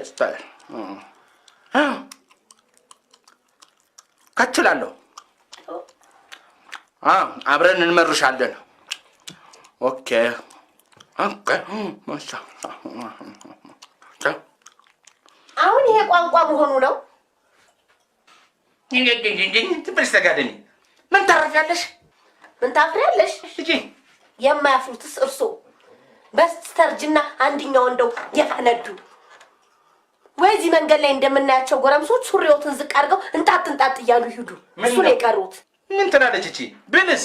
ስታይ ከችላለሁ አብረን እንመርሻለን ኦኬ ማሻ አሁን ይሄ ቋንቋ መሆኑ ነው ትበስተጋደኒ ምን ታረፊያለሽ ምን ታፍሪያለሽ እጂ የማያፍሩትስ እርሶ በስተርጅና አንድኛው እንደው የፈነዱ ወይዚህ መንገድ ላይ እንደምናያቸው ጎረምሶች ሱሪዎትን ዝቅ አድርገው እንጣጥ እያሉ ይሁዱ እሱ ነው የቀሩት ምን ትላለች እቺ ብንስ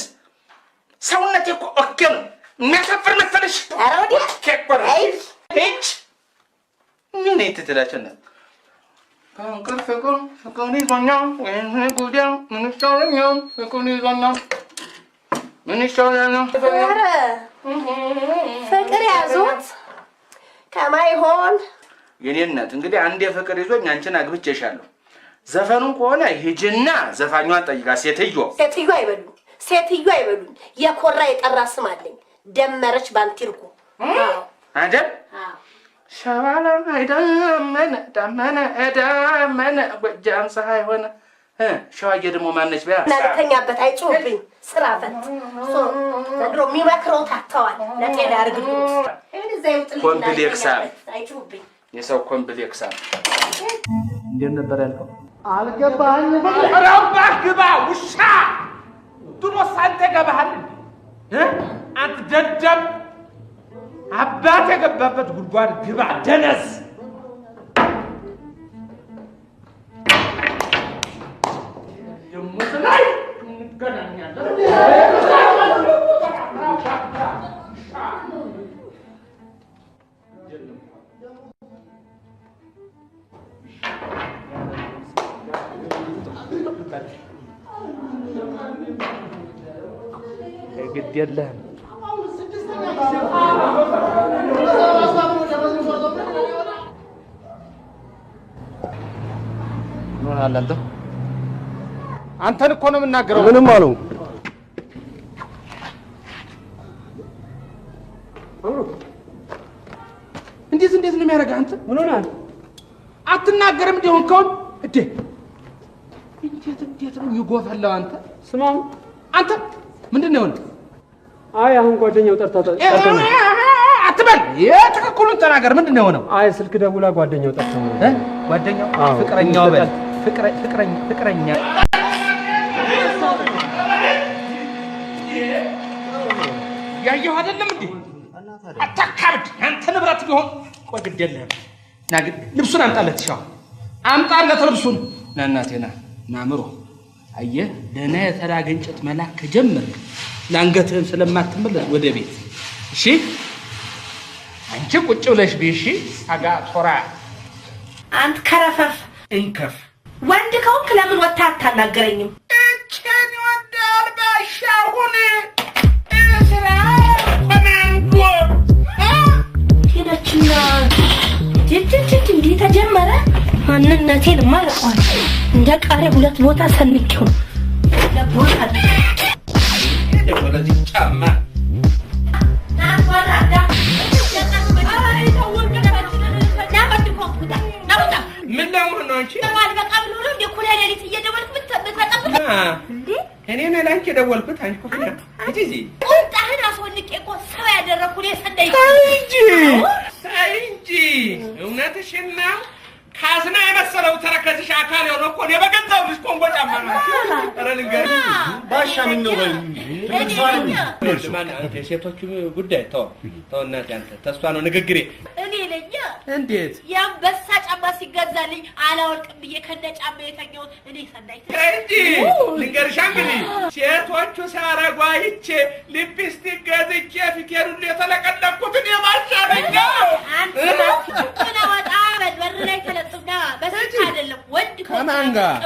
ሰውነቴ እኮ ኦኬ ነው የሚያሳፍር መሰለሽ ኧረ ወዲያ አይ እች ምን ትትላችና ፍቅር ይዞኛል ወይም ጉዳይ ምን ይሻለኛል ፍቅር ይዞኛል ምን ይሻለኛል ኧረ ፍቅር ያዞት ከማይሆን የኔ እናት እንግዲህ አንዴ ፍቅር ይዞኝ አንቺን አግብቼሻለሁ ዘፈኑ ከሆነ ሂጅና ዘፋኛዋን ጠይቃ ሴትዮ አይበሉኝ የኮራ የጠራ ስም አለኝ ደመረች ባንቲርኩ አይደል ሸዋላ አይደመነ ጎጃም ፀሐይ ሆነ ሸዋዬ ደግሞ ማነች በያ እናንተኛበት አይጮህብኝ ስራ ፈት ዘንድሮ የሚመክረው ታተዋል ለጤና ያርግሉት ኮምፕሌክስ አይጮህብኝ የሰው ኮምፕሌክስ እንዴት ነበር ያልከው አልገባኝ ረባ ግባ ውሻ ድሮስ አንተ ገባሃል አንተ ደደብ አባት የገባበት ጉድጓድ ግባ ደነስ የሙስላይ እንገናኛለን ግድ የለህም ምን አለ አንተን እኮ ነው የምናገረው ምንም አለው እንዴት ነው የሚያደርገው አንተ ምን ሆነሃል አትናገርም እንደሆንከው እንዴት ነው ይጎፈላው አንተ ስማም አንተ ምንድነው የሆነ አይ አሁን ጓደኛው ጠርታ አትበል የትክክሉን ተናገር ምንድነው የሆነው አይ ስልክ ደውላ ጓደኛው ጠርታ ጓደኛው ፍቅረኛው በል ፍቅረኛ ያየው አይደለም እንዴ አታካብድ አንተ ንብረት ቢሆን ቆይ ግድ የለህም ና ግድ ልብሱን አምጣለት ሻው አምጣለት ልብሱን ና እናቴና ናምሮ አየህ ደህና የተራገ እንጨት መላክ ከጀመርክ ለአንገትህም ስለማትመለስ ወደ ቤት እሺ አንቺ ቁጭ ብለሽ ቢሺ አጋ ቶራ አንተ ከረፈፍ እንከፍ ወንድ ከሆንክ ለምን ወጣ አታናገረኝም እቺን ወዳል ባሻሁን እስራ በማንጎ ሄደችና ጅጅጅ እንዴ ተጀመረ ማንነቴን ማለቋል እንደ ቃሬ ሁለት ቦታ ሰንቄው ለቦታ ወደዚህ ጫማ ናባራዳ ምን ለምን ነው አንቺ በቃ ብሎ ነው እንደ ኩላ ሌሊት እየደወልኩ ብትጠብቅ እንዴ እኔ ነኝ ላንቺ ደወልኩት አንቺ እኮ እጂ ቁጣህን አስወልቄ እኮ ሰው ያደረኩ ነው ሰደይ እንጂ እውነትሽን ነው ካስና የመሰለው ተረከዝሽ አካል የሆነ እኮ ነው በገንዘብ ልጅ ቆንጆ ጫማ ነው ኧረ ልንገር ባሻ ምን ነው የሴቶቹ ጉዳይ ተው እናቴ አንተ ተስፋ ነው ንግግሬ እኔ ለኛ እንዴት ያንበሳ ጫማ ሲገዛልኝ አላወልቅም ብዬ ከነ ጫማ የተኛው እኔ ሰናይ እንጂ ልንገርሽ እንግዲህ ሴቶቹ ሲያረጉ አይቼ ሊፕስቲክ ገዝቼ ፊቴን ሁሉ የተለቀለኩት እኔ ባሻ ነኝ አንተ ወጣ በር ላይ ተለጥፍና በስልክ አይደለም ወንድ ከማን ጋር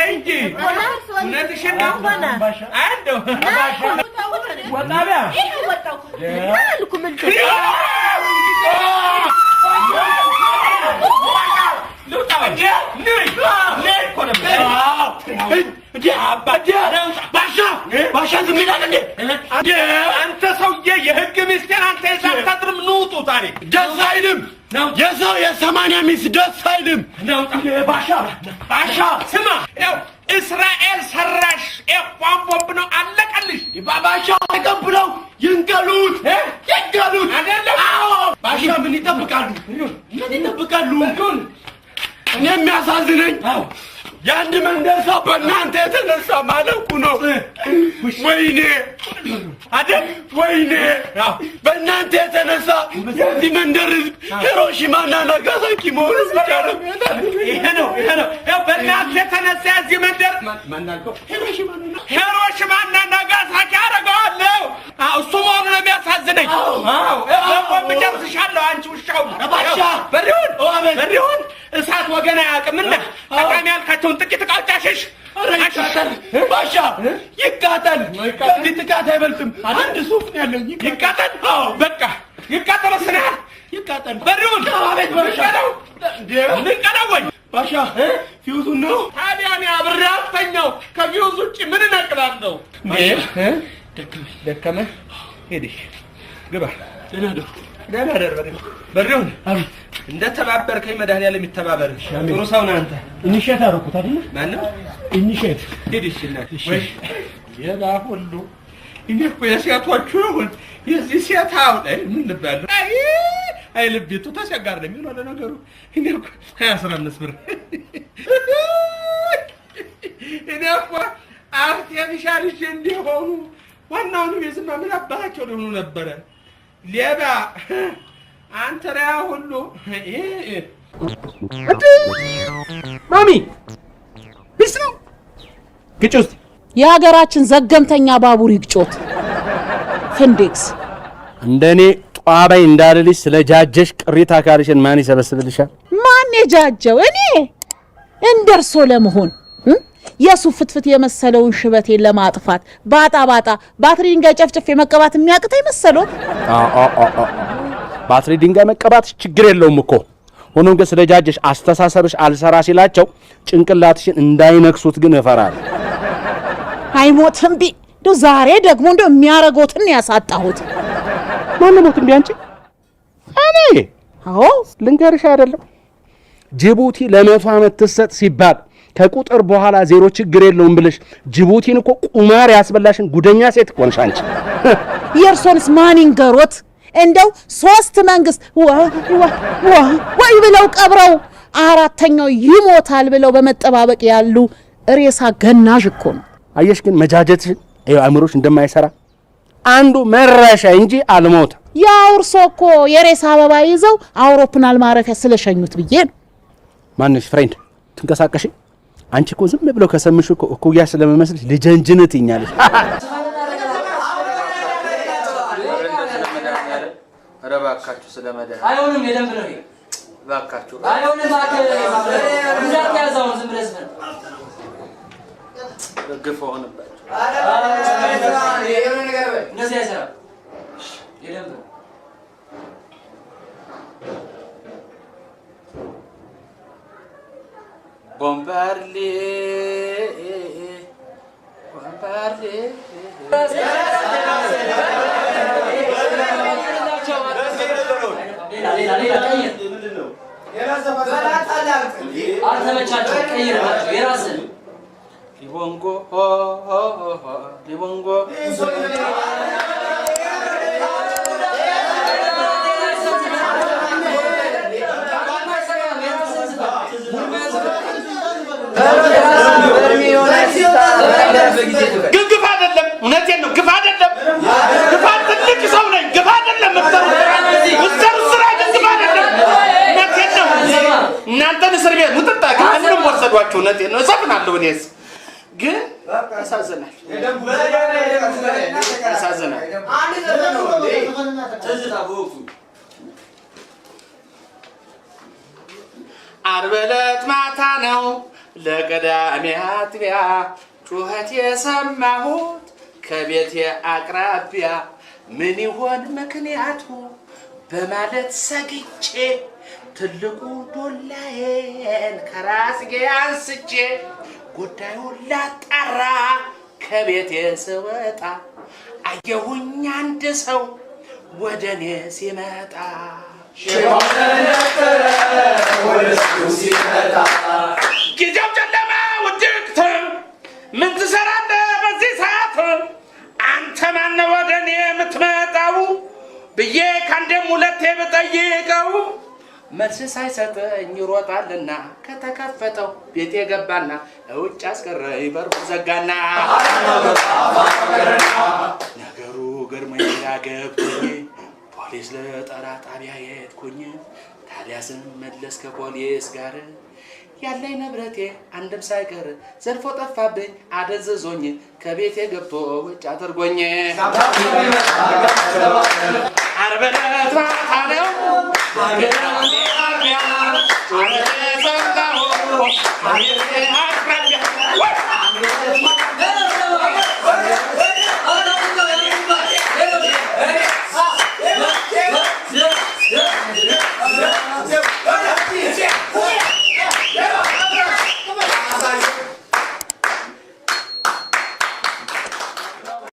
እንጂ እውነትሽን ነው አንደው ወጣቢያ ይሄ ወጣው ማልኩ ምን አንተ ሰውዬ የህግ ሚስቴር አንተ የሳታጥርም ንውጡ ታሪክ ደስ አይልም የሰው የ80 ሚስት ደስ አይልም። ባሻ ስማ ያው እስራኤል ሰራሽ ቧንቧ ነው አለቀልሽ። ባሻ ተቀብለው ይንቀሉት አይደለም? አዎ ባሻ ምን ይጠብቃሉ? እኔ የሚያሳዝነኝ የአንድ መንደር ሰው በእናንተ የተነሳ ማለቁ ነው። ወይኔ አይደል? ወይኔ በእናንተ የተነሳ የዚህ መንደር ህዝብ ሂሮሺማና ናጋሳኪ መሆኑ ብቻ ነው። ይሄ ነው በእናንተ የተነሳ የዚህ መንደር ሂሮሺማና ናጋሳኪ አደርገዋለሁ። እሱ መሆኑ ነው የሚያሳዝነኝ። በቆም ጨርስሻለሁ። አንቺ ውሻው በሪውን እሳት ወገን አያውቅምና ጠቃሚ ያልካቸውን ጥቂት ቃጫሽሽ ባሻ ይቃጠል። ከዚህ ጥቃት አይበልጥም። አንድ ሱፍ ነው ያለኝ። ይቃጠል። በቃ ይቃጠል። ስናል ይቃጠል። በሪውን ልንቀለው ወይ ባሻ ፊውዙን ነው ታዲያ እኔ አብሬ አልተኛው። ከፊውዝ ውጭ ምን እነቅላለሁ? ደከመህ ሄድሽ ግባ። ደህና ደር በሪውን እንደተባበርከኝ መድኃኒዓለም ይተባበርሽ። ጥሩ ሰው ነህ አንተ። ኢኒሼት አደረኩት አይደል? ማነው ኢኒሼት? ሂድሽ እናት ወይ የባ ሁሉ እኔ እኮ የሴቶቹ ይሁን የዚህ ሴት አሁን ምን ልባለሁ? አይ ልቤቱ ተቸጋር ነው የሚለው ለነገሩ። እኔ እኮ 15 ብር እኔ እኮ አርቴፊሻል እንዲሆኑ ዋናውን የዝማ ምን አባታቸው ሊሆኑ ነበረ። ሌባ አንተ ራያ ሁሉ ማሚ ቢስ ነው ግጭት የሀገራችን ዘገምተኛ ባቡር ይግጮት ፍንዴክስ እንደኔ ጧባይ እንዳልልሽ ስለጃጀሽ ቅሪታ አካልሽን ማን ይሰበስብልሻል? ማን የጃጀው? እኔ እንደርሶ ለመሆን የሱ ፍትፍት የመሰለውን ሽበቴን ለማጥፋት ባጣ ባትሪ ድንጋይ ጨፍጨፍ የመቀባት የሚያቅተኝ መሰለው? ባትሪ ድንጋይ መቀባት ችግር የለውም እኮ። ሆኖም ግን ስለጃጀሽ አስተሳሰብሽ አልሰራ ሲላቸው ጭንቅላትሽን እንዳይነክሱት ግን እፈራለሁ። አይሞትም ቢ ዶ ዛሬ ደግሞ እንደው የሚያረጋውትን ያሳጣሁት ማን ሞት እንዴ? አንቺ እኔ አዎ ልንገርሽ አይደለም ጅቡቲ ለ100 ዓመት ትሰጥ ሲባል ከቁጥር በኋላ ዜሮ ችግር የለውም ብለሽ ጅቡቲን እኮ ቁማር ያስበላሽን ጉደኛ ሴት እኮ ነሽ አንቺ። የእርሶንስ ማን ይንገሮት? እንደው 3 መንግስት ወይ ብለው ቀብረው አራተኛው ይሞታል ብለው በመጠባበቅ ያሉ ሬሳ ገናዥ እኮ ነው። አየሽ ግን መጃጀትሽን አእምሮሽ እንደማይሰራ አንዱ መረሻ እንጂ አልሞት። ያው እርሶ እኮ የሬሳ አበባ ይዘው አውሮፕላን ማረፊያ ስለሸኙት ብዬ ነው። ማንሽ ፍሬንድ ትንቀሳቀሽ? አንቺ እኮ ዝም ብለው ከሰምሽ እኮ እኩያ ስለመመስልሽ ልጀንጅነት ይኛለሽ። ረባካችሁ ስለመደረ አይሆንም። የደንብ ነው ይሄ። ባካችሁ አይሆንም። ብዛት ያዛው ዝም ብለህ ዝም ግፍ ሆነባችሁ። እንደዚህ አይሰራም። የደንብ ነው። ቦምባርሌ አልተመቻቸው ቀይራቸው የራስን ሊቦንጎ ሊቦንጎ ግፍ አይደለም። እውነቴን ነው። ግፍ አይደለም። ግፍ ትልቅ ሰው ነኝ። ግፍ አይደለም። ምስተሩ ስራ ግፍ አይደለም። እውነቴን ነው። እናንተን እስር ቤት ሙጥጣ ከአንድም ወሰዷቸው። እውነቴን ነው። እሰፍናለሁ። እኔስ ግን ያሳዝናል። ያሳዝናል። ዓርብ ዕለት ማታ ነው ለቀዳሜ አጥቢያ ጩኸት የሰማሁት ከቤቴ አቅራቢያ ምን ይሆን ምክንያቱ በማለት ሰግቼ ትልቁ ዶላዬን ከራስጌ አንስቼ ጉዳዩን ላጣራ ከቤቴ ስወጣ አየሁኝ አንድ ሰው ወደኔ ሲመጣ ጊዜው ጨለማ ውድቅት ምን ትሰራለህ በዚህ ሰዓት? አንተ ማነው ወደ እኔ የምትመጣው ብዬ ከአንዴም ሁለቴ ብጠይቀው መልስ ሳይሰጠኝ ይሮጣልና ከተከፈተው ቤቴ ገባና ውጭ አስቀረኝ በሩ ዘጋና ነገሩ ገርሞኝ ገብቶኝ ፖሊስ ለጠራ ጣቢያ ሄድኩኝ። ታዲያ ስመለስ ከፖሊስ ጋር ያለኝ ንብረቴ አንድም ሳይቀር ዘርፎ ጠፋብኝ አደንዝዞኝ ከቤቴ ገብቶ ውጭ አድርጎኝ ዓርብ ዕለት ማታ ነው